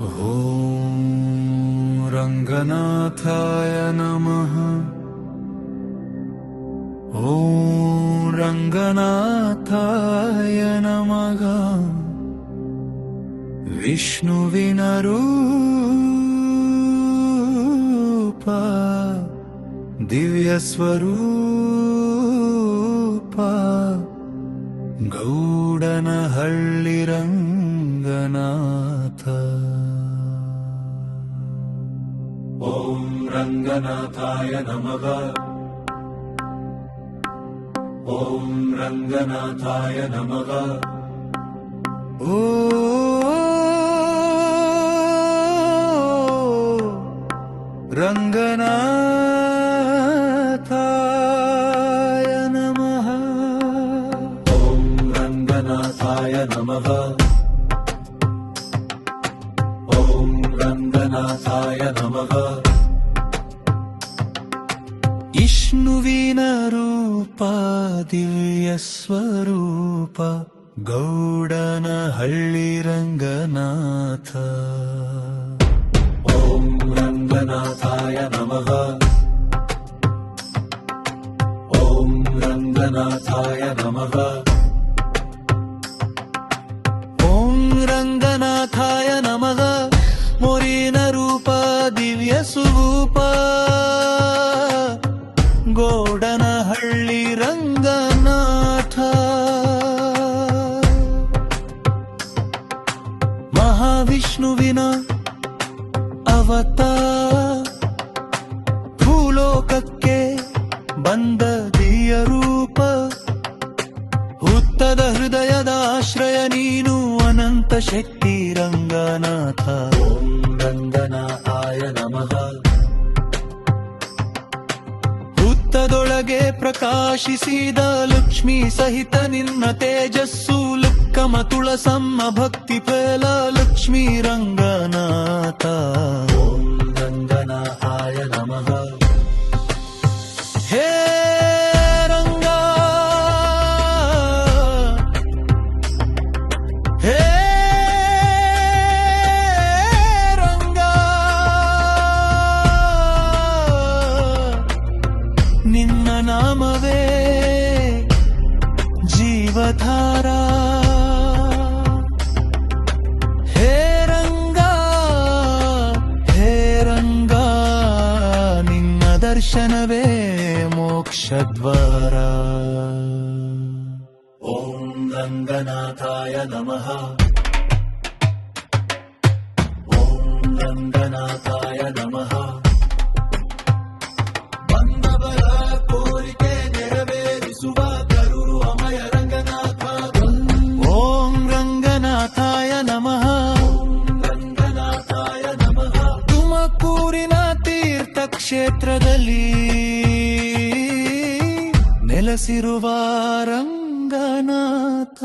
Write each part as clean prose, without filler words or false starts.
ಓಂ ರಂಗನಾಥಾಯ ನಮಃ. ಓಂ ರಂಗನಾಥಾಯ ನಮಃ. ವಿಷ್ಣುವಿನ ರೂಪ ದಿವ್ಯ ಸ್ವರೂಪ ಗೌಡನಹಳ್ಳಿ ರಂಗನಾಥ. ಓಂ ರಂಗನಾಥಾಯ ನಮಃ. ಓಂ ರಂಗನಾಥಾಯ ನಮಃ. ಓ ರಂಗನಾಥಾಯ ನಮಃ. ಓಂ ರಂಗನಾಥಾಯ ನಮಃ. ಓಂ ರಂಗನಾಥಾಯ ನಮಃ. ವಿಷ್ಣುವಿನ ರೂಪ ದಿವ್ಯ ಸ್ವರೂಪ ಗೌಡನಹಳ್ಳಿ ರಂಗನಾಥ. ಓಂ ರಂಗನಾಥಾಯ ನಮಃ. ಓಂ ರಂಗನಾಥಾಯ ನಮಃ. ಓಂ ರಂಗನಾಥಾಯ ನಮಃ. ಮೊರಿನ ರೂಪ ದಿವ್ಯ ಸ್ವರೂಪ ಗೌಡನಹಳ್ಳಿ ರಂಗನಾಥ. ಮಹಾವಿಷ್ಣುವಿನ ಅವತಾರ ಭೂಲೋಕಕ್ಕೆ ಬಂದ ದಿವ್ಯ ರೂಪ. ಹುತ್ತದ ಹೃದಯದ ಆಶ್ರಯ ನೀನು ಅನಂತ ಶಕ್ತಿ ರಂಗನಾಥ. ಓಂ ರಂಗನಾಥಾಯ ನಮಃ. ಹುತ್ತದೊಳಗೆ ಪ್ರಕಾಶಿಸಿದ ಲಕ್ಷ್ಮೀ ಸಹಿತ ನಿನ್ನ ತೇಜಸ್ಸು. ಲುಕ್ಕಮ ತುಳಸಮ್ಮ ಭಕ್ತಿ ಫಲ ಲಕ್ಷ್ಮೀ ರಂಗನಾಥ. ಓಂ ರಂಗನಾಥಾಯ ನಮಃ. ಹೇ ರಂಗ ಹೇ ರಂಗ ನಿನ್ನ ನಾಮವೇ ಜೀವಧಾರ. ಹೇ ರಂಗ ಹೇ ರಂಗ ನಿನ್ನ ದರ್ಶನವೇ ಮೋಕ್ಷದ್ವಾರ. ಓಂ ರಂಗನಾಥಾಯ ನಮಃ. ಓಂ ರಂಗನಾಥಾಯ ನಮಃ. ಬಂದವರ ಕೋರಿಕೆ ನೆರವೇರಿಸುವ ಕರುಳು ಅಮಯ ರಂಗನಾಥ. ಓಂ ರಂಗನಾಥಾಯ ನಮಃ. ರಂಗನಾಥಾಯ ನಮಃ. ತುಮಕೂರಿನ ತೀರ್ಥ ಕ್ಷೇತ್ರದಲ್ಲಿ ನೆಲೆಸಿರುವ ರಂಗನಾಥ.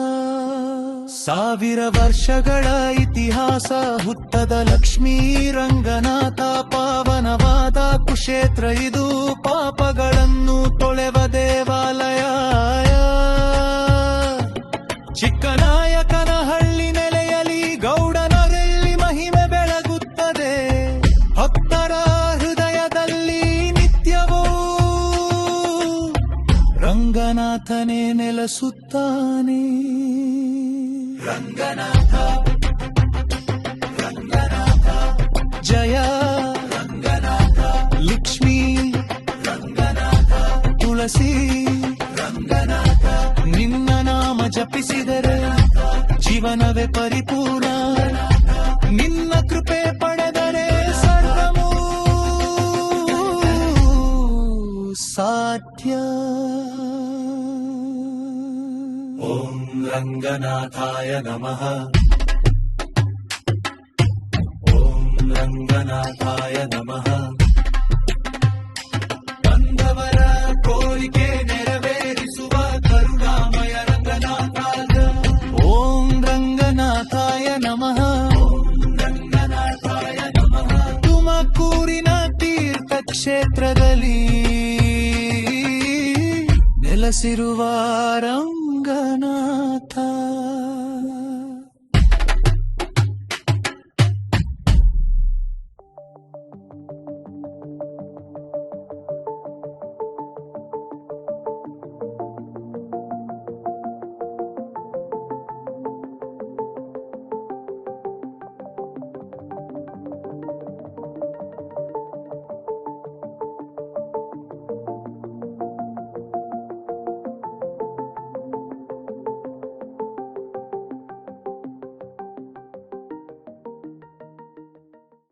ಸಾವಿರ ವರ್ಷಗಳ ಇತಿಹಾಸ ಹುತ್ತದ ಲಕ್ಷ್ಮೀ ರಂಗನಾಥ. ಪಾವನವಾದ ಕುಕ್ಷೇತ್ರ ಇದು ಪಾಪಗಳನ್ನು ತೊಳೆವ ದೇವಾಲಯ. ಚಿಕ್ಕನಾಯಕನಹಳ್ಳಿ ನೆಲೆಯಲ್ಲಿ ಗೌಡನಹಳ್ಳಿ ಮಹಿಮೆ ಬೆಳಗುತ್ತದೆ. ಭಕ್ತರ ಹೃದಯದಲ್ಲಿ ನಿತ್ಯವೂ ರಂಗನಾಥನೇ ನೆಲೆಸುತ್ತಾನೆ. ರಂಗನಾಥ ರಂಗನಾಥ ಜಯ ರಂಗನಾಥ. ಲಕ್ಷ್ಮೀ ರಂಗನಾಥ ತುಳಸಿ ರಂಗನಾಥ. ನಿನ್ನ ನಾಮ ಜಪಿಸಿದರೆ ಜೀವನವೇ ಪರಿಪೂರ್ಣ. ನಿನ್ನ ಕೃಪೆ ಪಡೆದರೆ ಸರ್ವಮೂ ಸಾಧ್ಯ. ಓಂ ರಂಗನಾಥಾಯ ನಮಃ. ಓಂ ರಂಗನಾಥಾಯ ನಮಃ. ಬಂದವರ ಕೋರಿಕೆ ನೆರವೇರಿಸುವ ಕರುಣಾಮಯ ರಂಗನಾಥ. ಓಂ ರಂಗನಾಥಾಯ ನಮಃ. ಓಂ ರಂಗನಾಥಾಯ ನಮಃ. ತುಮಕೂರಿನ ತೀರ್ಥ ಕ್ಷೇತ್ರದಲ್ಲಿ ನೆಲೆಸಿರುವ